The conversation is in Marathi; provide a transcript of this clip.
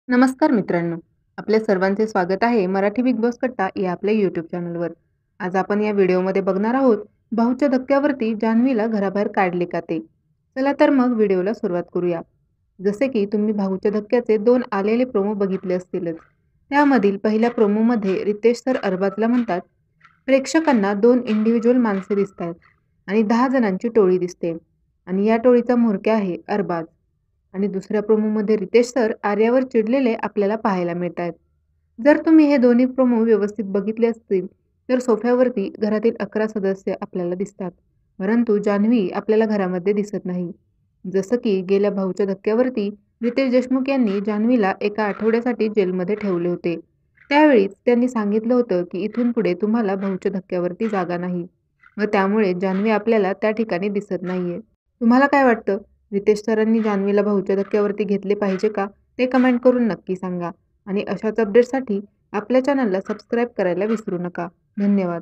नमस्कार मित्रांनो, आपल्या सर्वांचे स्वागत आहे मराठी बिग बॉस कट्टा या आपल्या यूट्यूब चॅनलवर. आज आपण या व्हिडिओमध्ये बघणार आहोत भाऊच्या धक्क्यावरती जान्हवीला घराबाहेर काढले का ते. चला तर मग व्हिडिओला सुरुवात करूया. जसे की तुम्ही भाऊच्या धक्क्याचे 2 आलेले प्रोमो बघितले असतीलच. त्यामधील पहिल्या प्रोमोमध्ये रितेश सर अरबाजला म्हणतात, प्रेक्षकांना 2 इंडिव्हिज्युअल माणसे दिसतात आणि 10 जणांची टोळी दिसते आणि या टोळीचा म्होरक्या आहे अरबाज. आणि दुसऱ्या प्रोमोमध्ये रितेश सर आर्यावर चिडलेले आपल्याला पाहायला मिळत आहेत. जर तुम्ही हे दोन्ही प्रोमो व्यवस्थित बघितले असतील, तर सोफ्यावरती घरातील 11 सदस्य आपल्याला दिसतात. परंतु जान्हवी आपल्याला घरामध्ये दिसत नाही. जसं की गेल्या भाऊच्या धक्क्यावरती रितेश देशमुख यांनी जान्हवीला एका आठवड्यासाठी जेलमध्ये ठेवले होते. त्यावेळीच त्यांनी सांगितलं होतं, की इथून पुढे तुम्हाला भाऊच्या धक्क्यावरती जागा नाही व त्यामुळे जान्हवी आपल्याला त्या ठिकाणी दिसत नाहीये. तुम्हाला काय वाटतं? रितेश सरांनी जान्हवीला भाऊच्या धक्क्यावरती घेतले पाहिजे का? ते कमेंट करून नक्की सांगा आणि अशाच अपडेट्ससाठी आपल्या चॅनलला सबस्क्राईब करायला विसरू नका. धन्यवाद.